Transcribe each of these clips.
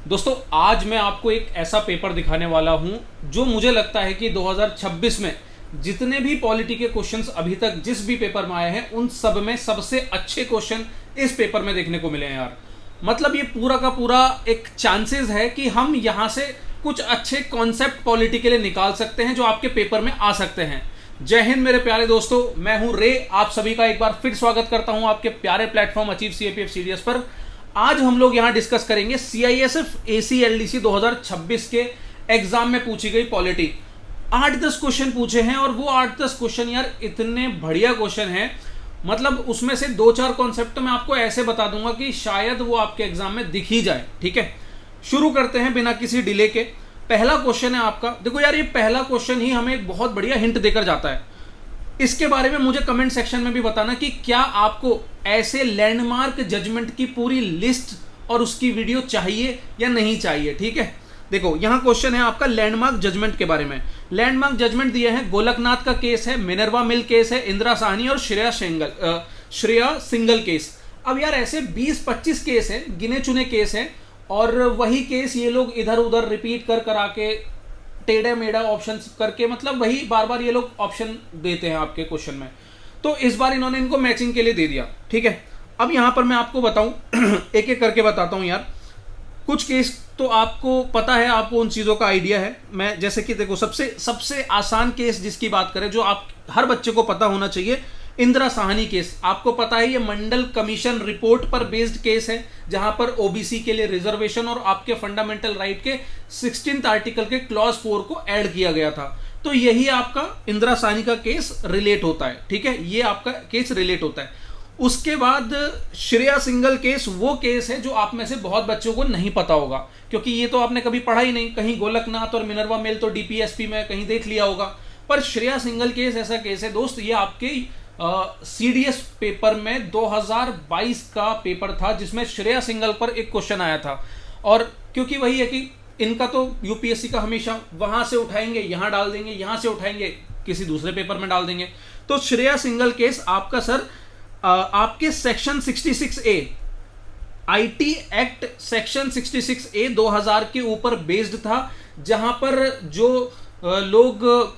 दोस्तों आज मैं आपको एक ऐसा पेपर दिखाने वाला हूं जो मुझे लगता है कि 2026 में जितने भी पॉलिटी के क्वेश्चंस अभी तक जिस भी पेपर में आए हैं उन सब में सबसे अच्छे क्वेश्चन इस पेपर में देखने को मिले हैं यार। मतलब ये पूरा का पूरा एक चांसेस है कि हम यहां से कुछ अच्छे कॉन्सेप्ट पॉलिटी के लिए निकाल सकते हैं जो आपके पेपर में आ सकते हैं। जय हिंद मेरे प्यारे दोस्तों, मैं हूं रे। आप सभी का एक बार फिर स्वागत करता हूं आपके प्यारे प्लेटफॉर्म अचीव सीएपीएफ सीडीएस पर। आज हम लोग यहां डिस्कस करेंगे सीआईएसएफ एसीएलडीसी 2026 के एग्जाम में पूछी गई पॉलिटी। 8-10 क्वेश्चन पूछे हैं और वो 8-10 क्वेश्चन यार इतने बढ़िया क्वेश्चन हैं। मतलब उसमें से 2-4 कॉन्सेप्ट तो मैं आपको ऐसे बता दूंगा कि शायद वो आपके एग्जाम में दिख ही जाए। ठीक है, शुरू करते हैं बिना किसी डिले के। पहला क्वेश्चन है आपका। देखो यार, ये पहला क्वेश्चन ही हमें एक बहुत बढ़िया हिंट देकर जाता है। इसके बारे में मुझे कमेंट सेक्शन में भी बताना कि क्या आपको ऐसे लैंडमार्क जजमेंट की पूरी लिस्ट और उसकी वीडियो चाहिए या नहीं चाहिए। ठीक है, देखो यहां क्वेश्चन है आपका लैंडमार्क जजमेंट के बारे में। लैंडमार्क जजमेंट दिए हैं, गोलकनाथ का केस है, मिनर्वा मिल केस है, इंदिरा साहनी और श्रेया सिंगल केस। अब यार ऐसे 20-25 केस है, गिने चुने केस हैं और वही केस ये लोग इधर उधर रिपीट कर करा के टेढ़ा मेढ़ा ऑप्शन करके, मतलब वही बार बार ये लोग ऑप्शन देते हैं आपके क्वेश्चन में। तो इस बार इन्होंने इनको मैचिंग के लिए दे दिया। ठीक है, अब यहां पर मैं आपको बताऊं एक एक करके बताता हूं यार। कुछ केस तो आपको पता है, आपको उन चीज़ों का आइडिया है। मैं जैसे कि देखो सबसे आसान केस जिसकी बात करें, जो आप हर बच्चे को पता होना चाहिए, इंदिरा साहनी केस। आपको पता है ये मंडल कमीशन रिपोर्ट पर बेस्ड केस है, जहां पर ओबीसी के लिए रिजर्वेशन और आपके फंडामेंटल राइट के 16th आर्टिकल के क्लॉज 4 को ऐड किया गया था। तो यही आपका इंदिरा साहनी का केस रिलेट होता है। ठीक है, ये आपका केस रिलेट होता है। उसके बाद श्रेया सिंगल केस वो केस है जो आप में से बहुत बच्चों को नहीं पता होगा, क्योंकि ये तो आपने कभी पढ़ा ही नहीं। कहीं गोलकनाथ और मिनर्वा मेल तो डीपीएसपी में कहीं देख लिया होगा, पर श्रेया सिंगल केस ऐसा केस है दोस्त, ये आपके सीडीएस पेपर में 2022 का पेपर था जिसमें श्रेया सिंगल पर एक क्वेश्चन आया था। और क्योंकि वही है कि इनका तो यूपीएससी का हमेशा वहां से उठाएंगे यहां डाल देंगे, यहां से उठाएंगे किसी दूसरे पेपर में डाल देंगे। तो श्रेया सिंगल केस आपका सर आपके section 66A IT act section 66A 2000 के ऊपर बेस्ड था, जहां पर जो लोग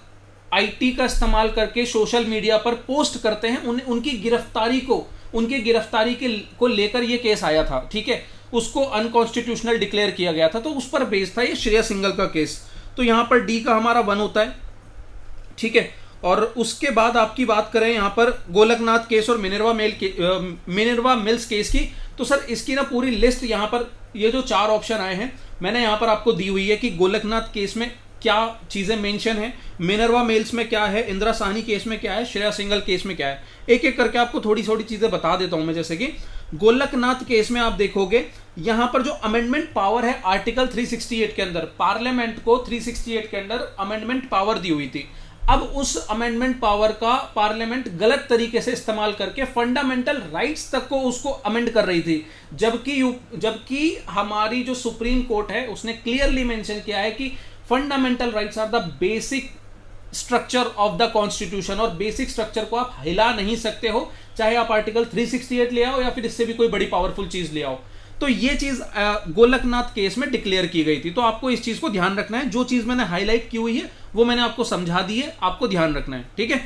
आईटी का इस्तेमाल करके सोशल मीडिया पर पोस्ट करते हैं उनकी गिरफ्तारी को लेकर ये केस आया था। ठीक है, उसको अनकॉन्स्टिट्यूशनल डिक्लेयर किया गया था, तो उस पर बेस्ड था ये श्रेया सिंगल का केस। तो यहां पर डी का हमारा 1 होता है। ठीक है, और उसके बाद आपकी बात करें यहां पर गोलकनाथ केस और मिनर्वा मिल्स केस की, तो सर इसकी ना पूरी लिस्ट यहां पर ये जो 4 ऑप्शन आए हैं मैंने यहां पर आपको दी हुई है कि गोलकनाथ केस में क्या चीजें मेंशन है, मिनर्वा मेल्स में क्या है, इंदिरा साहनी केस में क्या है, श्रेया सिंगल केस में क्या है। एक एक करके आपको थोड़ी थोड़ी चीजें बता देता हूं मैं। जैसे कि गोलकनाथ केस में आप देखोगे यहां पर जो अमेंडमेंट पावर है आर्टिकल 368 के अंदर, पार्लियामेंट को 368 के अंदर अमेंडमेंट पावर दी हुई थी। अब उस अमेंडमेंट पावर का पार्लियामेंट गलत तरीके से इस्तेमाल करके फंडामेंटल राइट्स तक को उसको अमेंड कर रही थी, जबकि हमारी जो सुप्रीम कोर्ट है उसने क्लियरली मेंशन किया है कि fundamental rights are the basic structure of the constitution, और बेसिक स्ट्रक्चर को आप हिला नहीं सकते हो, चाहे आप आर्टिकल 368 ले आओ या फिर इससे भी कोई बड़ी पावरफुल चीज ले आओ। तो ये चीज गोलकनाथ केस में डिक्लेयर की गई थी। तो आपको इस चीज को ध्यान रखना है। जो चीज मैंने हाईलाइट की हुई है वो मैंने आपको समझा दी है, आपको ध्यान रखना है। ठीक है,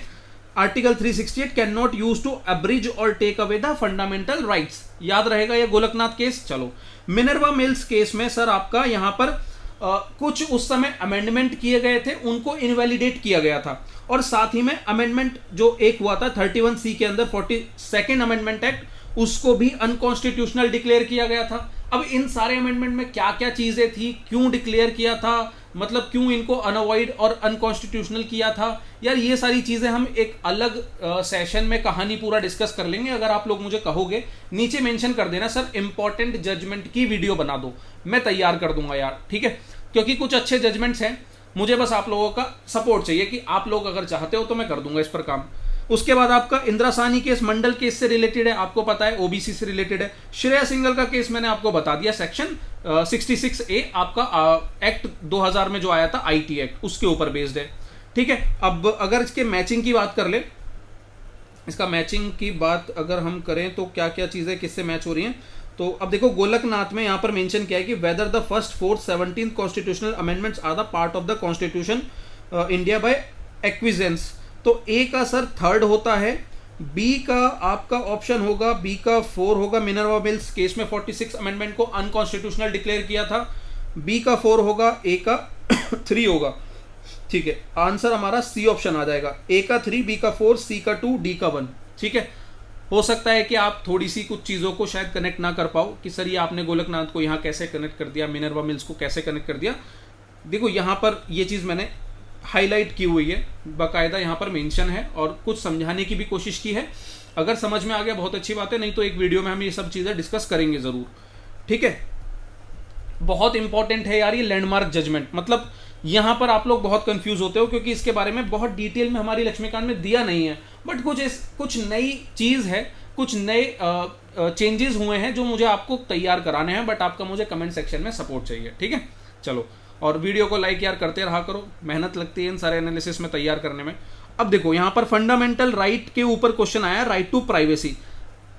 article 368 can not use to abridge और take away the fundamental rights, याद रहेगा ये गोलकनाथ केस। चलो, मिनर्वा मिल्स केस में सर आपका यहां पर कुछ उस समय अमेंडमेंट किए गए थे, उनको इनवैलिडेट किया गया था, और साथ ही में अमेंडमेंट जो एक हुआ था 31C के अंदर 42nd अमेंडमेंट एक्ट, उसको भी अनकॉन्स्टिट्यूशनल डिक्लेयर किया गया था। अब इन सारे अमेंडमेंट में क्या क्या चीजें थी, क्यों डिक्लेयर किया था, मतलब क्यों इनको अनअवॉइड और अनकॉन्स्टिट्यूशनल किया था, यार ये सारी चीजें हम एक अलग सेशन में कहानी पूरा डिस्कस कर लेंगे। अगर आप लोग मुझे कहोगे नीचे मेंशन कर देना सर इंपॉर्टेंट जजमेंट की वीडियो बना दो, मैं तैयार कर दूंगा यार। ठीक है, क्योंकि कुछ अच्छे जजमेंट्स हैं, मुझे बस आप लोगों का सपोर्ट चाहिए कि आप लोग अगर चाहते हो तो मैं कर दूंगा इस पर काम। उसके बाद आपका इंदिरा साहनी केस मंडल केस से रिलेटेड है, आपको पता है ओबीसी से रिलेटेड है। श्रेया सिंगल का केस मैंने आपको बता दिया, सेक्शन 66A आपका एक्ट 2000 में जो आया था आईटी एक्ट, उसके ऊपर बेस्ड है। ठीक है, अब अगर इसके मैचिंग की बात कर ले, इसका मैचिंग की बात अगर हम करें तो क्या क्या चीजें किससे मैच हो रही हैं, तो अब देखो गोलकनाथ में यहाँ पर मेंशन किया है कि whether the first 4th 17th constitutional amendments are the part of the constitution India by acquiescence. तो ए का सर थर्ड होता है, बी का आपका ऑप्शन होगा, बी का 4 होगा, मिनर्वा मिल्स केस में 46 अमेंडमेंट को अनकॉन्स्टिट्यूशनल डिक्लेयर किया था, बी का 4 होगा, ए का 3 होगा। ठीक है, आंसर हमारा सी ऑप्शन आ जाएगा, ए का 3, बी का 4, सी का 2, डी का 1। ठीक है, हो सकता है कि आप थोड़ी सी कुछ चीज़ों को शायद कनेक्ट ना कर पाओ कि सर ये आपने गोलकनाथ को यहाँ कैसे कनेक्ट कर दिया, मिनर्वा मिल्स को कैसे कनेक्ट कर दिया। देखो यहाँ पर ये चीज़ मैंने हाईलाइट की हुई है, बाकायदा यहाँ पर मेंशन है और कुछ समझाने की भी कोशिश की है। अगर समझ में आ गया बहुत अच्छी बात है, नहीं तो एक वीडियो में हम ये सब चीज़ें डिस्कस करेंगे ज़रूर। ठीक है, बहुत इंपॉर्टेंट है यार ये लैंडमार्क जजमेंट। मतलब यहाँ पर आप लोग बहुत कंफ्यूज होते हो क्योंकि इसके बारे में बहुत डिटेल में हमारी लक्ष्मीकांत में दिया नहीं है, बट कुछ नई चीज़ है, कुछ नए चेंजेस हुए हैं जो मुझे आपको तैयार कराने हैं, बट आपका मुझे कमेंट सेक्शन में सपोर्ट चाहिए। ठीक है, चलो, और वीडियो को लाइक यार करते रहा करो, मेहनत लगती है इन सारे एनालिसिस में तैयार करने में। अब देखो यहाँ पर फंडामेंटल राइट के ऊपर क्वेश्चन आया, राइट टू प्राइवेसी।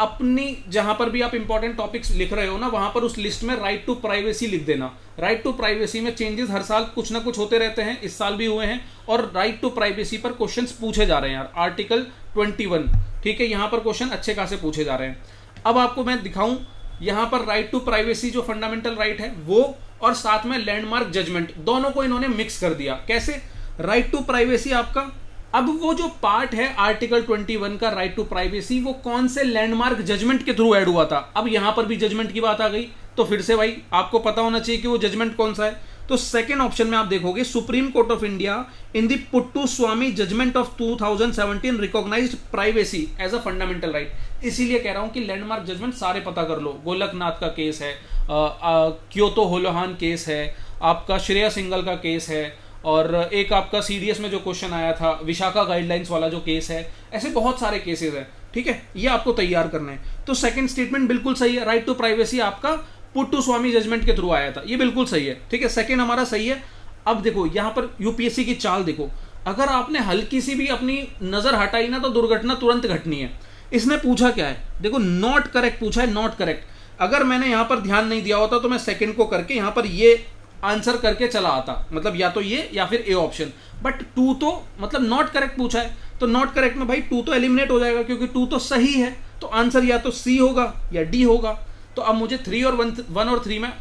अपनी जहां पर भी आप इंपॉर्टेंट टॉपिक्स लिख रहे हो ना, वहां पर उस लिस्ट में राइट टू प्राइवेसी लिख देना। राइट टू प्राइवेसी में चेंजेस हर साल कुछ ना कुछ होते रहते हैं, इस साल भी हुए हैं, और राइट टू प्राइवेसी पर क्वेश्चंस पूछे जा रहे हैं यार। आर्टिकल 21, ठीक है, यहां पर क्वेश्चन अच्छे खासे पूछे जा रहे हैं। अब आपको मैं दिखाऊं यहां पर राइट टू प्राइवेसी जो फंडामेंटल राइट है वो, और साथ में लैंडमार्क जजमेंट, दोनों को इन्होंने मिक्स कर दिया। कैसे? राइट टू प्राइवेसी आपका, अब वो जो पार्ट है आर्टिकल 21 का राइट टू प्राइवेसी, वो कौन से लैंडमार्क जजमेंट के थ्रू ऐड हुआ था। अब यहां पर भी जजमेंट की बात आ गई, तो फिर से भाई आपको पता होना चाहिए कि वो जजमेंट कौन सा है। तो सेकंड ऑप्शन में आप देखोगे, Supreme Court of India in the Puttaswamy judgment of 2017 recognised privacy as a fundamental right. इसीलिए कह रहा हूं कि लैंडमार्क जजमेंट सारे पता कर लो। गोलकनाथ का केस है, क्योतो होलोहान केस है, आपका श्रेया सिंगल का केस है, और एक आपका सीडीएस में जो क्वेश्चन आया था विशाखा गाइडलाइंस वाला जो केस है, ऐसे बहुत सारे केसेस हैं। ठीक है, ये आपको तैयार करना है। तो सेकंड स्टेटमेंट बिल्कुल सही है, राइट टू प्राइवेसी आपका पुट्टुस्वामी जजमेंट के थ्रू आया था, ये बिल्कुल सही है। ठीक है, सेकंड हमारा सही है। अब देखो यहां पर यूपीएससी की चाल देखो, अगर आपने हल्की सी भी अपनी नजर हटाई ना तो दुर्घटना तुरंत घटनी है। इसने पूछा क्या है, देखो नॉट करेक्ट पूछा है, नॉट करेक्ट। अगर मैंने यहां पर ध्यान नहीं दिया होता तो मैं सेकंड को करके यहां पर ये आंसर करके चला आता, मतलब या तो ये या फिर ए ऑप्शन, बट 2 तो मतलब नॉट करेक्ट पूछा है, तो नॉट करेक्ट में भाई 2 तो एलिमिनेट हो जाएगा क्योंकि 2 तो सही है, तो आंसर या तो सी होगा या डी होगा। तो अब मुझे 3 और 1 और 3 में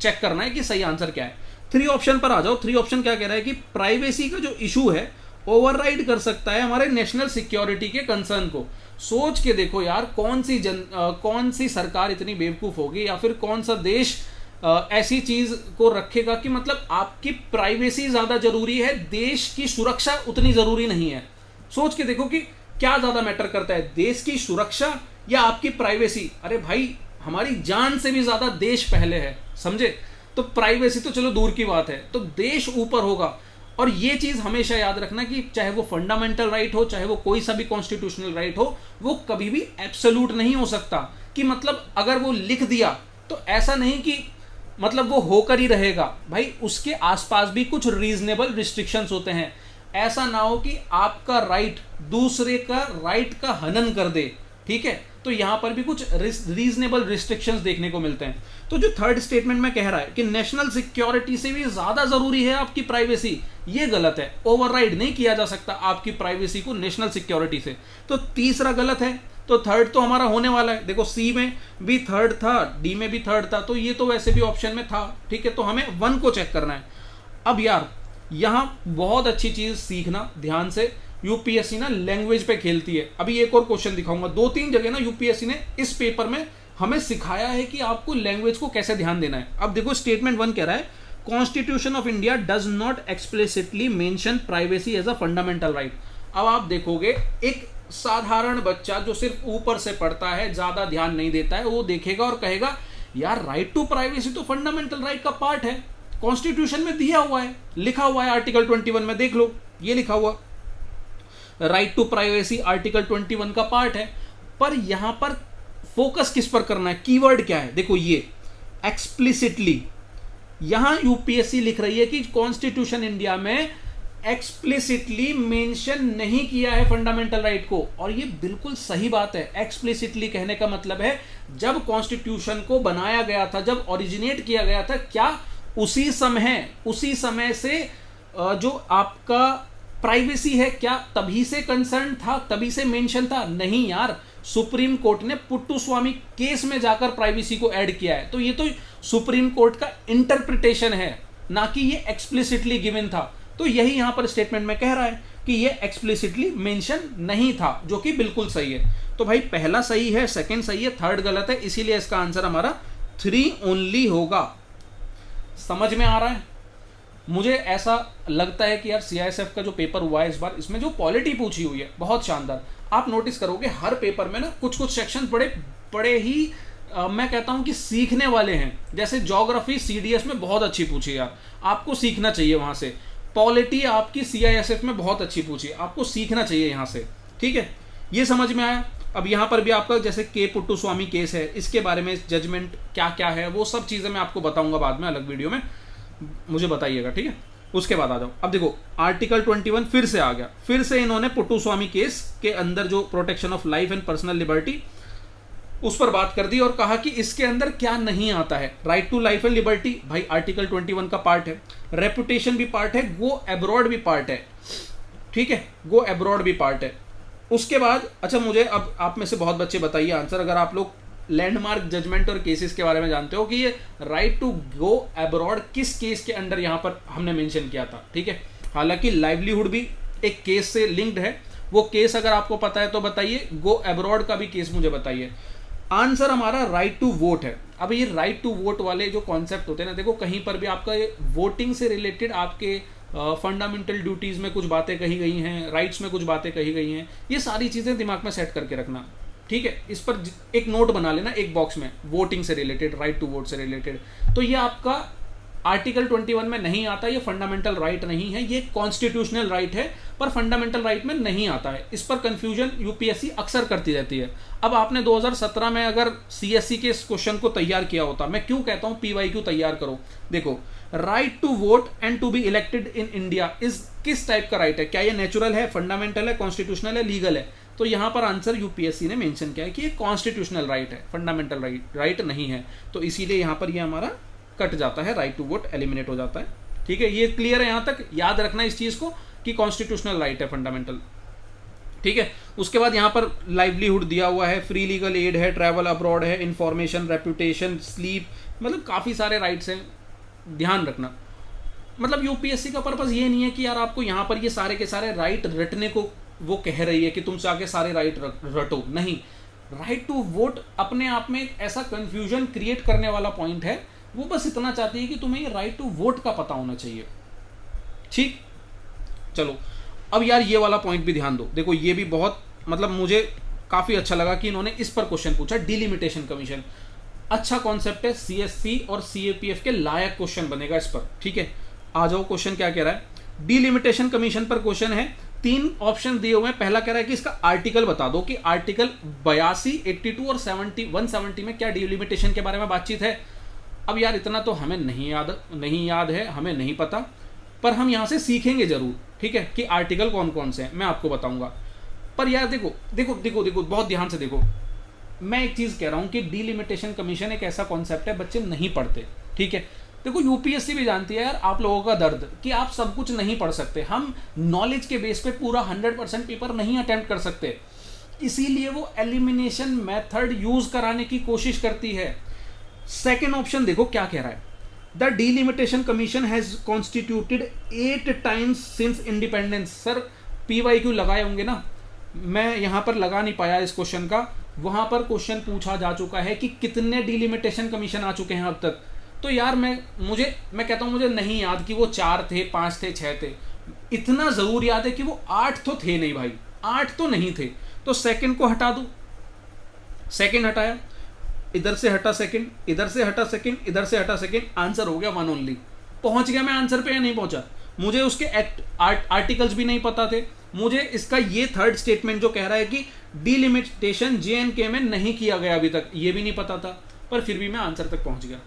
चेक करना है कि सही आंसर क्या है। 3 ऑप्शन पर आ जाओ। 3 ऑप्शन क्या कह रहा है कि प्राइवेसी का जो इशू है ओवरराइड कर सकता है हमारे नेशनल सिक्योरिटी के कंसर्न को। सोच के देखो यार, कौन सी सरकार इतनी बेवकूफ होगी, या फिर कौन सा देश ऐसी चीज को रखेगा कि मतलब आपकी प्राइवेसी ज्यादा जरूरी है, देश की सुरक्षा उतनी जरूरी नहीं है। सोच के देखो कि क्या ज्यादा मैटर करता है, देश की सुरक्षा या आपकी प्राइवेसी। अरे भाई, हमारी जान से भी ज्यादा देश पहले है, समझे। तो प्राइवेसी तो चलो दूर की बात है, तो देश ऊपर होगा। और ये चीज हमेशा याद रखना कि चाहे वो फंडामेंटल राइट हो, चाहे वो कोई सा भी कॉन्स्टिट्यूशनल राइट हो, वो कभी भी एब्सोल्यूट नहीं हो सकता। कि मतलब अगर वो लिख दिया तो ऐसा नहीं कि मतलब वो होकर ही रहेगा भाई, उसके आसपास भी कुछ रीजनेबल रिस्ट्रिक्शंस होते हैं। ऐसा ना हो कि आपका राइट दूसरे का राइट का हनन कर दे। ठीक है, तो यहां पर भी कुछ रीजनेबल रिस्ट्रिक्शंस देखने को मिलते हैं। तो जो थर्ड स्टेटमेंट में कह रहा है कि नेशनल सिक्योरिटी से भी ज्यादा जरूरी है आपकी प्राइवेसी, ये गलत है। ओवरराइड नहीं किया जा सकता आपकी प्राइवेसी को नेशनल सिक्योरिटी से। तो तीसरा गलत है, तो थर्ड तो हमारा होने वाला है। देखो सी में भी थर्ड था, डी में भी थर्ड था, तो ये तो वैसे भी ऑप्शन में था। ठीक है, तो हमें 1 को चेक करना है। अब यार यहां बहुत अच्छी चीज सीखना ध्यान से, यूपीएससी ना लैंग्वेज पे खेलती है। अभी एक और क्वेश्चन दिखाऊंगा, 2-3 जगह ना यूपीएससी ने इस पेपर में हमें सिखाया है कि आपको लैंग्वेज को कैसे ध्यान देना है। अब देखो स्टेटमेंट 1 कह रहा है, constitution of India does not explicitly mention privacy as a fundamental right. अब आप देखोगे एक साधारण बच्चा जो सिर्फ ऊपर से पढ़ता है, ज्यादा ध्यान नहीं देता है, वो देखेगा और कहेगा यार राइट टू प्राइवेसी तो फंडामेंटल राइट का पार्ट है, कॉन्स्टिट्यूशन में दिया हुआ है, लिखा हुआ है आर्टिकल 21 में, देख लो ये लिखा हुआ राइट टू प्राइवेसी आर्टिकल 21 का पार्ट है। पर यहां पर फोकस किस पर करना है, कीवर्ड क्या है, देखो ये एक्सप्लिसिटली। यहां यूपीएससी लिख रही है कि कॉन्स्टिट्यूशन इंडिया में एक्सप्लिसिटली मेंशन नहीं किया है फंडामेंटल राइट को, और ये बिल्कुल सही बात है। एक्सप्लिसिटली कहने का मतलब है जब कॉन्स्टिट्यूशन को बनाया गया था, जब ओरिजिनेट किया गया था, क्या उसी समय से जो आपका प्राइवेसी है क्या तभी से कंसर्न था, तभी से मेंशन था? नहीं यार, सुप्रीम कोर्ट ने पुट्टुस्वामी केस में जाकर प्राइवेसी को ऐड किया है, तो ये तो सुप्रीम कोर्ट का इंटरप्रिटेशन है, ना कि ये एक्सप्लिसिटली गिवन था। तो यही यहां पर स्टेटमेंट में कह रहा है कि ये एक्सप्लिसिटली मेंशन नहीं था, जो कि बिल्कुल सही है। तो भाई पहला सही है, सेकंड सही है, थर्ड गलत है, इसीलिए इसका आंसर हमारा 3 ओनली होगा। समझ में आ रहा है? मुझे ऐसा लगता है कि यार सीआईएसएफ का जो पेपर हुआ है इस बार, इसमें जो पॉलिटी पूछी हुई है बहुत शानदार। आप नोटिस करोगे हर पेपर में ना कुछ कुछ सेक्शन बड़े ही मैं कहता हूं कि सीखने वाले हैं। जैसे ज्योग्राफी सीडीएस में बहुत अच्छी पूछी है यार, आपको सीखना चाहिए वहां से। पॉलिटी आपकी सीआईएसएफ में बहुत अच्छी पूछी है, आपको सीखना चाहिए यहां से। ठीक है, ये समझ में आया। अब यहां पर भी आपका जैसे के पुट्टुस्वामी केस है, इसके बारे में जजमेंट क्या क्या है, वो सब चीजें मैं आपको बताऊंगा बाद में अलग वीडियो में, मुझे बताइएगा। ठीक है, उसके बाद आ जाओ। अब देखो आर्टिकल 21 फिर से आ गया, फिर से इन्होंने पुट्टुस्वामी केस के अंदर जो protection of life and personal liberty उस पर बात कर दी और कहा कि इसके अंदर क्या नहीं आता है। Right to life and liberty भाई आर्टिकल 21 का पार्ट है, रेपुटेशन भी पार्ट है, गो अब्रॉड भी पार्ट है। ठीक है, गो अब्रॉड भी पार्ट है। उसके बाद अच्छा, मुझे अब आप में से बहुत बच्चे बताइए आंसर, अगर आप लोग लैंडमार्क जजमेंट और केसेस के बारे में जानते हो कि ये राइट टू गो अब्रॉड किस केस के अंडर यहां पर हमने मेंशन किया था। ठीक है, हालांकि लाइवलीहुड भी एक केस से लिंक्ड है, वो केस अगर आपको पता है तो बताइए, गो अब्रॉड का भी केस मुझे बताइए। आंसर हमारा राइट टू वोट है। अब ये राइट टू वोट वाले जो कॉन्सेप्ट होते हैं ना, देखो कहीं पर भी आपका ये वोटिंग से रिलेटेड आपके फंडामेंटल ड्यूटीज में कुछ बातें कही गई हैं, राइट्स में कुछ बातें कही गई हैं, ये सारी चीजें दिमाग में सेट करके रखना। ठीक है, इस पर एक नोट बना लेना एक बॉक्स में, वोटिंग से रिलेटेड, राइट टू वोट से रिलेटेड। तो ये आपका आर्टिकल 21 में नहीं आता, ये फंडामेंटल राइट नहीं है, ये कॉन्स्टिट्यूशनल राइट है, पर फंडामेंटल राइट में नहीं आता है। इस पर कंफ्यूजन यूपीएससी अक्सर करती रहती है। अब आपने 2017 में अगर सीएससी के इस क्वेश्चन को तैयार किया होता, मैं क्यों कहता हूं पीवाईक्यू तैयार करो, देखो right to vote and to be elected in India इस किस टाइप का राइट है, क्या ये नेचुरल है, फंडामेंटल है, कॉन्स्टिट्यूशनल है, लीगल है? तो यहां पर आंसर यूपीएससी ने मेंशन किया है कि ये कॉन्स्टिट्यूशनल राइट है, फंडामेंटल राइट नहीं है। तो इसीलिए यहां पर ये हमारा कट जाता है, राइट टू वोट एलिमिनेट हो जाता है। ठीक है, ये क्लियर है? यहां तक याद रखना इस चीज को कि कॉन्स्टिट्यूशनल राइट है, फंडामेंटल। ठीक है, उसके बाद यहां पर लाइवलीहुड दिया हुआ है, फ्री लीगल एड है, ट्रैवल अब्रॉड है, इंफॉर्मेशन, रेपुटेशन, स्लीप, मतलब काफी सारे राइट्स हैं, ध्यान रखना। मतलब यूपीएससी का पर्पस ये नहीं है कि यार आपको यहां पर ये सारे के सारे राइट रटने को वो कह रही है कि तुमसे आके सारे राइट रटो, नहीं। राइट टू वोट अपने आप में एक ऐसा कंफ्यूजन क्रिएट करने वाला पॉइंट है, वो बस इतना चाहती है कि तुम्हें ये राइट टू वोट का पता होना चाहिए। ठीक, चलो अब यार ये वाला पॉइंट भी ध्यान दो। देखो ये भी बहुत मतलब मुझे काफी अच्छा लगा कि इन्होंने इस पर क्वेश्चन पूछा, डिलिमिटेशन कमीशन। अच्छा कॉन्सेप्ट है, सीएससी और सीएपीएफ के लायक क्वेश्चन बनेगा इस पर। ठीक है, आ जाओ क्वेश्चन क्या कह रहा है। डिलिमिटेशन कमीशन पर क्वेश्चन है, 3 ऑप्शन दिए हुए हैं। पहला कह रहा है कि इसका आर्टिकल बता दो कि आर्टिकल 82, 82 और 170 में क्या डिलिमिटेशन के बारे में बातचीत है। अब यार इतना तो हमें नहीं याद है, हमें नहीं पता, पर हम यहां से सीखेंगे जरूर। ठीक है, कि आर्टिकल कौन कौन से हैं मैं आपको बताऊंगा। पर यार देखो देखो देखो देखो बहुत ध्यान से देखो, मैं एक चीज कह रहा हूं कि डिलिमिटेशन कमीशन एक ऐसा कॉन्सेप्ट है बच्चे नहीं पढ़ते। ठीक है, देखो यूपीएससी भी जानती है यार आप लोगों का दर्द कि आप सब कुछ नहीं पढ़ सकते, हम नॉलेज के बेस पे पूरा 100% पेपर नहीं अटेम्प्ट कर सकते, इसीलिए वो एलिमिनेशन मेथड यूज कराने की कोशिश करती है। सेकेंड ऑप्शन देखो क्या कह रहा है, the delimitation commission has constituted 8 times since independence. Sir PYQ लगाए होंगे ना, मैं यहां पर लगा नहीं पाया इस क्वेश्चन का, वहां पर क्वेश्चन पूछा जा चुका है कि कितने डिलिमिटेशन कमीशन आ चुके हैं अब तक। तो यार मैं कहता हूं मुझे नहीं याद कि वो 4 थे, 5 थे, 6 थे, इतना जरूर याद है कि वो 8 तो थे नहीं भाई, 8 तो नहीं थे। तो सेकंड को हटा दो, सेकंड हटाया, इधर से हटा सेकंड, इधर से हटा सेकंड, इधर से हटा सेकंड, आंसर हो गया 1 ओनली। पहुंच गया मैं आंसर पे या नहीं पहुंचा? मुझे उसके आर्टिकल्स भी नहीं पता थे, मुझे इसका ये थर्ड स्टेटमेंट जो कह रहा है कि डिलिमिटेशन जेएनके में नहीं किया गया अभी तक, ये भी नहीं पता था, पर फिर भी मैं आंसर तक पहुंच गया।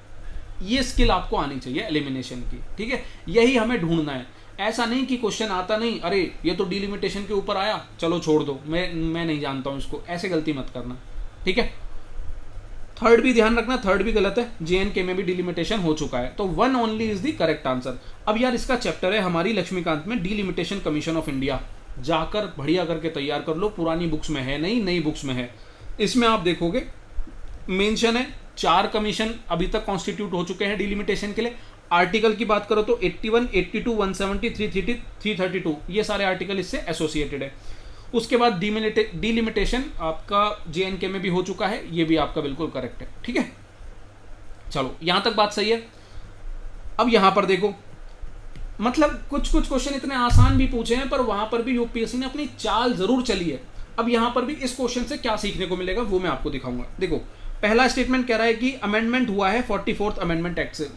ये स्किल आपको आनी चाहिए एलिमिनेशन की। ठीक है, यही हमें ढूंढना है। ऐसा नहीं कि क्वेश्चन आता नहीं, अरे ये तो डिलिमिटेशन के ऊपर आया चलो छोड़ दो, मैं नहीं जानता हूं इसको, ऐसे गलती मत करना, ठीक है। थर्ड भी ध्यान रखना, थर्ड भी गलत है, JNK में भी डिलिमिटेशन हो चुका है, तो 1 only is the correct answer. अब यार इसका चैप्टर है हमारी लक्ष्मीकांत में, डिलिमिटेशन कमीशन ऑफ इंडिया, जाकर बढ़िया करके तैयार कर लो, पुरानी बुक्स में है नहीं, नई बुक्स में है। इसमें आप देखोगे मेंशन है 4 कमीशन अभी तक कॉन्स्टिट्यूट हो चुके हैं डिलिमिटेशन के लिए। आर्टिकल की बात करो तो 81, 82, 170, 330, 332 ये सारे आर्टिकल इससे एसोसिएटेड है। उसके बाद डिलिमिटेशन आपका JNK में भी हो चुका है, ये भी आपका बिल्कुल करेक्ट है, ठीक है। चलो यहां तक बात सही है। अब यहां पर देखो, मतलब कुछ क्वेश्चन इतने आसान भी पूछे हैं पर वहां पर भी यूपीएससी ने अपनी चाल जरूर चली है। अब यहां पर भी इस क्वेश्चन से क्या सीखने को मिलेगा वो मैं आपको दिखाऊंगा। देखो पहला स्टेटमेंट कह रहा है कि अमेंडमेंट हुआ है 44th अमेंडमेंट एक्ट से।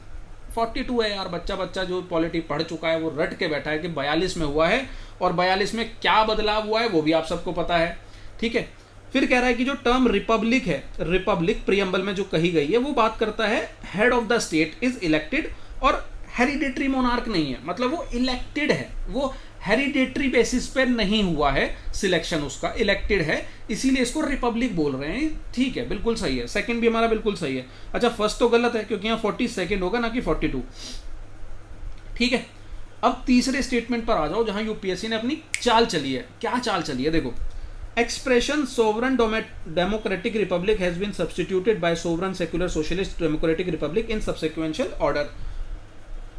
42 है यार, बच्चा जो पॉलिटी पढ़ चुका है वो रट के बैठा है कि 42 में हुआ है, और 42 में क्या बदलाव हुआ है वो भी आप सबको पता है, ठीक है। फिर कह रहा है कि जो टर्म रिपब्लिक है, रिपब्लिक प्रियम्बल में जो कही गई है वो बात करता है head of the state is elected, और हेरिडेटरी मोनार्क नहीं है, मतलब वो इलेक्टेड है, वो हेरिडेटरी बेसिस पे नहीं हुआ है सिलेक्शन, उसका इलेक्टेड है, इसीलिए इसको रिपब्लिक बोल रहे हैं, ठीक है, बिल्कुल सही है। सेकंड भी हमारा बिल्कुल सही है। अच्छा फर्स्ट तो गलत है क्योंकि यहाँ 42 होगा ना कि 42, ठीक है। अब तीसरे स्टेटमेंट पर आ जाओ जहां यूपीएससी ने अपनी चाल चली है। क्या चाल चली है देखो, expression sovereign democratic republic has been substituted by sovereign secular socialist democratic republic in subsequential order.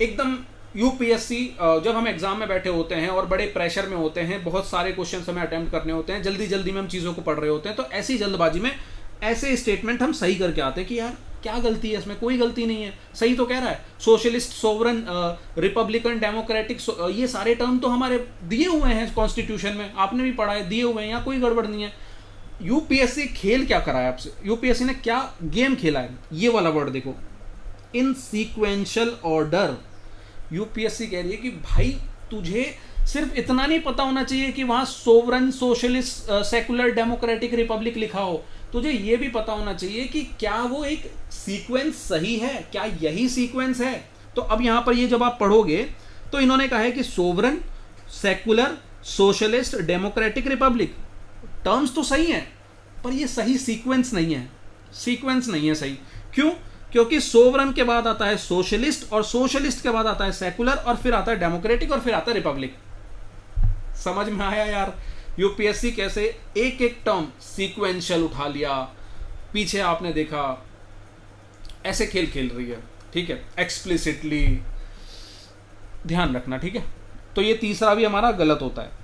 एकदम यूपीएससी जब हम एग्जाम में बैठे होते हैं और बड़े प्रेशर में होते हैं, बहुत सारे क्वेश्चन हमें अटेम्प्ट करने होते हैं, जल्दी में हम चीज़ों को पढ़ रहे होते हैं, तो ऐसी जल्दबाजी में ऐसे स्टेटमेंट हम सही करके आते हैं कि यार क्या गलती है इसमें, कोई गलती नहीं है, सही तो कह रहा है। सोशलिस्ट, सोवरन, रिपब्लिकन, डेमोक्रेटिक, ये सारे टर्म तो हमारे दिए हुए हैं कॉन्स्टिट्यूशन में, आपने भी पढ़ा है, दिए हुए हैं, यहाँ कोई गड़बड़ नहीं है। यूपीएससी खेल क्या करा है आपसे, यूपीएससी ने क्या गेम खेला है, ये वाला वर्ड देखो, इन सीक्वेंशियल ऑर्डर। यूपीएससी कह रही है कि भाई तुझे सिर्फ इतना नहीं पता होना चाहिए कि वहां sovereign, socialist, secular, democratic, Republic लिखा हो, तुझे ये भी पता होना चाहिए कि क्या वो एक सीक्वेंस सही है, क्या यही सीक्वेंस है। तो अब यहां पर ये जब आप पढ़ोगे तो इन्होंने कहा है कि sovereign, secular, socialist, democratic, Republic, terms तो सही हैं पर ये सही सीक्वेंस नहीं है, सीक्वेंस नहीं है सही। क्यों? क्योंकि सोवरन के बाद आता है सोशलिस्ट, और सोशलिस्ट के बाद आता है सेकुलर, और फिर आता है डेमोक्रेटिक, और फिर आता है रिपब्लिक। समझ में आया यार यूपीएससी कैसे एक एक टर्म सीक्वेंशियल उठा लिया, पीछे आपने देखा ऐसे खेल खेल रही है, ठीक है, एक्सप्लिसिटली ध्यान रखना, ठीक है। तो ये तीसरा भी हमारा गलत होता है।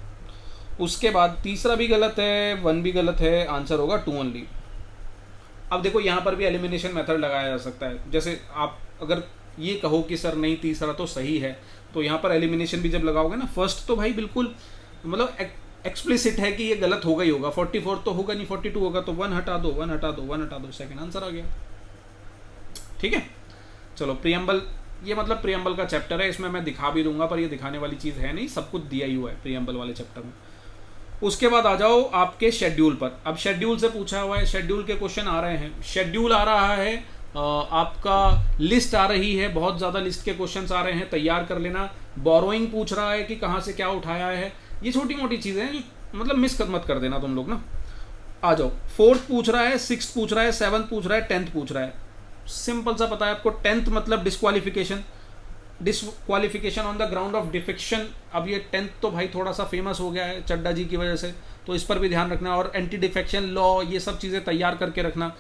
उसके बाद तीसरा भी गलत है, 1 भी गलत है, आंसर होगा 2 ओनली। अब देखो यहाँ पर भी एलिमिनेशन मेथड लगाया जा सकता है, जैसे आप अगर ये कहो कि सर नहीं तीसरा तो सही है, तो यहाँ पर एलिमिनेशन भी जब लगाओगे ना, फर्स्ट तो भाई बिल्कुल मतलब एक्सप्लिसिट है कि ये गलत होगा ही होगा, 44 तो होगा नहीं, 42 होगा, तो 1 हटा दो, 1 हटा दो, 1 हटा दो, सेकंड आंसर आ गया, ठीक है। चलो प्रियम्बल, ये मतलब प्रियम्बल का चैप्टर है, इसमें मैं दिखा भी दूंगा पर ये दिखाने वाली चीज़ है नहीं, सब कुछ दिया ही हुआ है प्रियम्बल वाले चैप्टर में। उसके बाद आ जाओ आपके शेड्यूल पर। अब शेड्यूल से पूछा हुआ है, शेड्यूल के क्वेश्चन आ रहे हैं, शेड्यूल आ रहा है, आपका लिस्ट आ रही है, बहुत ज़्यादा लिस्ट के क्वेश्चंस आ रहे हैं, तैयार कर लेना। बोरोइंग पूछ रहा है कि कहाँ से क्या उठाया है, ये छोटी मोटी चीज़ें हैं जो मतलब मिस मत कर देना तुम लोग ना। आ जाओ, 4th पूछ रहा है, 6th पूछ रहा है, 7th पूछ रहा है, 10th पूछ रहा है। सिंपल सा पता है आपको, 10th मतलब disqualification on the ground of defection. अब ये 10th तो भाई थोड़ा सा फेमस हो गया है चड्डा जी की वजह से, तो इस पर भी ध्यान रखना, और एंटी डिफेक्शन लॉ, ये सब चीज़ें तैयार करके रखना,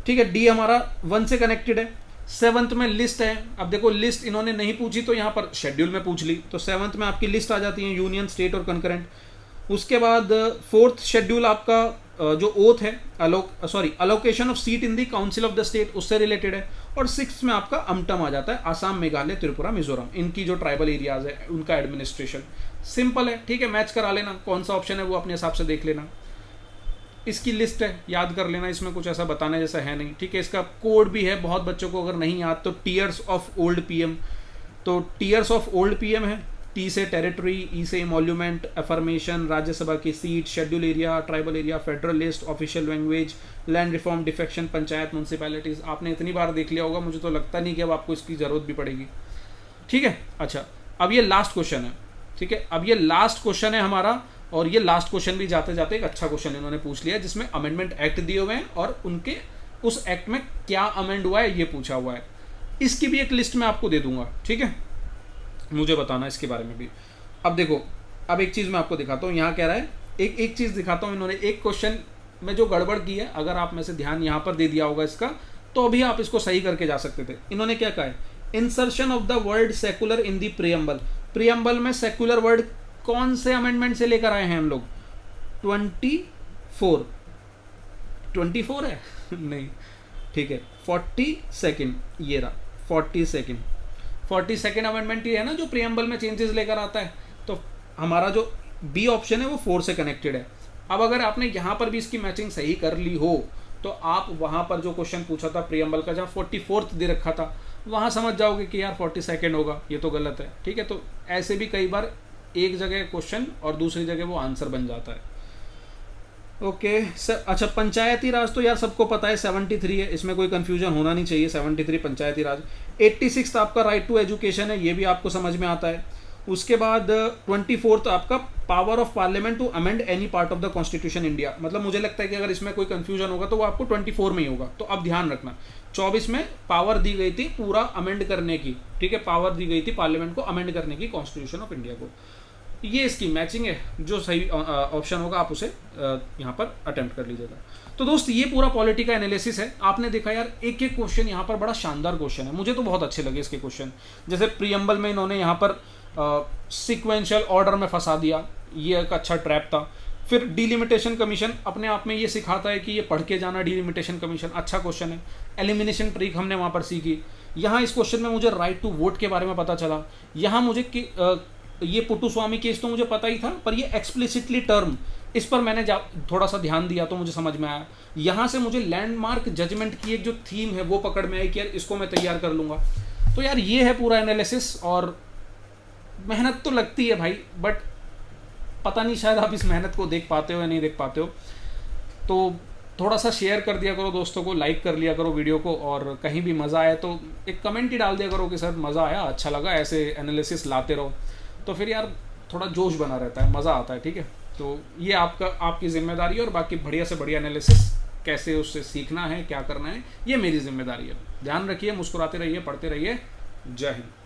ठीक है। डी हमारा 1 से कनेक्टेड है। 7th में लिस्ट है। अब देखो लिस्ट इन्होंने नहीं पूछी तो यहाँ पर शेड्यूल में पूछ ली, तो 7th में आपकी लिस्ट आ जाती है, यूनियन, स्टेट और कंकरेंट। उसके बाद 4th शेड्यूल आपका जो ओथ है, allocation of seat in the council of the state, उससे रिलेटेड है। और 6th में आपका अमटम आ जाता है, आसाम, मेघालय, त्रिपुरा, मिजोरम, इनकी जो ट्राइबल एरियाज है उनका एडमिनिस्ट्रेशन। सिंपल है, ठीक है, मैच करा लेना, कौन सा ऑप्शन है वो अपने हिसाब से देख लेना। इसकी लिस्ट है, याद कर लेना, इसमें कुछ ऐसा बताने जैसा है नहीं, ठीक है। इसका कोड भी है, बहुत बच्चों को अगर नहीं याद तो टीयर्स ऑफ ओल्ड पीएम, तो टीयर्स ऑफ ओल्ड पीएम है, टी से टेरिटरी, ई से इमोल्यूमेंट, अफर्मेशन, राज्यसभा की seat, schedule area, tribal area, federal list, official language, land reform, defection, panchayat, municipalities. आपने इतनी बार देख लिया होगा, मुझे तो लगता नहीं कि अब आपको इसकी जरूरत भी पड़ेगी, ठीक है। अच्छा अब ये लास्ट क्वेश्चन है, ठीक है, अब ये लास्ट क्वेश्चन है हमारा, और ये लास्ट क्वेश्चन भी जाते जाते एक अच्छा क्वेश्चन इन्होंने पूछ लिया, जिसमें अमेंडमेंट एक्ट दिए हुए हैं और उनके उस एक्ट में क्या अमेंड हुआ है ये पूछा हुआ है। इसकी भी एक लिस्ट मैं आपको दे दूंगा, ठीक है, मुझे बताना इसके बारे में भी। अब देखो, अब एक चीज़ मैं आपको दिखाता हूँ, यहाँ कह रहा है, एक चीज़ दिखाता हूँ, इन्होंने एक क्वेश्चन में जो गड़बड़ की है, अगर आप में से ध्यान यहाँ पर दे दिया होगा इसका, तो अभी आप इसको सही करके जा सकते थे। इन्होंने क्या कहा है, insertion of the word secular in the preamble. Preamble में सेकुलर वर्ड कौन से अमेंडमेंट से लेकर आए हैं हम लोग? 24 है नहीं, ठीक है, 42nd, ये रहा 42nd अमेंडमेंट ये है ना, जो प्रियम्बल में चेंजेस लेकर आता है। तो हमारा जो बी ऑप्शन है वो 4 से कनेक्टेड है। अब अगर आपने यहाँ पर भी इसकी मैचिंग सही कर ली हो, तो आप वहाँ पर जो क्वेश्चन पूछा था प्रियम्बल का, जहाँ 44th दे रखा था, वहाँ समझ जाओगे कि यार 42nd होगा, ये तो गलत है, ठीक है। तो ऐसे भी कई बार एक जगह क्वेश्चन और दूसरी जगह वो आंसर बन जाता है। ओके सर, अच्छा, पंचायती राज तो यार सबको पता है 73 है, इसमें कोई कंफ्यूजन होना नहीं चाहिए, 73 पंचायती राज। 86 आपका राइट टू एजुकेशन है, ये भी आपको समझ में आता है। उसके बाद 24 आपका power of parliament to amend any part of the constitution India. मतलब मुझे लगता है कि अगर इसमें कोई कंफ्यूजन होगा तो वो आपको 24 में ही होगा। तो अब ध्यान रखना, 24 में पावर दी गई थी पूरा अमेंड करने की, ठीक है, पावर दी गई थी पार्लियामेंट को अमेंड करने की कॉन्स्टिट्यूशन ऑफ इंडिया को। ये इसकी मैचिंग है, जो सही ऑप्शन होगा आप उसे यहाँ पर अटेम्प्ट कर लीजिएगा। तो दोस्त, ये पूरा पॉलिटी का एनालिसिस है। आपने देखा यार, एक एक क्वेश्चन यहाँ पर बड़ा शानदार क्वेश्चन है, मुझे तो बहुत अच्छे लगे इसके क्वेश्चन। जैसे प्रियम्बल में इन्होंने यहाँ पर सीक्वेंशियल ऑर्डर में फंसा दिया, ये एक अच्छा ट्रैप था। फिर डिलिमिटेशन कमीशन अपने आप में ये सिखाता है कि ये पढ़ के जाना, डिलिमिटेशन कमीशन अच्छा क्वेश्चन है। एलिमिनेशन ट्रिक हमने वहाँ पर सीखी। यहाँ इस क्वेश्चन में मुझे राइट टू वोट के बारे में पता चला। यहाँ मुझे ये पुट्टुस्वामी केस तो मुझे पता ही था, पर ये एक्सप्लिसिटली टर्म, इस पर मैंने थोड़ा सा ध्यान दिया तो मुझे समझ में आया। यहाँ से मुझे लैंडमार्क जजमेंट की एक जो थीम है वो पकड़ में आई कि यार इसको मैं तैयार कर लूँगा। तो यार ये है पूरा एनालिसिस, और मेहनत तो लगती है भाई, बट पता नहीं शायद आप इस मेहनत को देख पाते हो या नहीं देख पाते हो। तो थोड़ा सा शेयर कर दिया करो दोस्तों को, लाइक कर लिया करो वीडियो को, और कहीं भी मज़ा आए तो एक कमेंट ही डाल दिया करो कि सर मज़ा आया, अच्छा लगा, ऐसे एनालिसिस लाते रहो, तो फिर यार थोड़ा जोश बना रहता है, मज़ा आता है, ठीक है। तो ये आपकी जिम्मेदारी है, और बाकी बढ़िया से बढ़िया एनालिसिस कैसे उससे सीखना है, क्या करना है, ये मेरी जिम्मेदारी है। ध्यान रखिए, मुस्कुराते रहिए, पढ़ते रहिए। जय हिंद।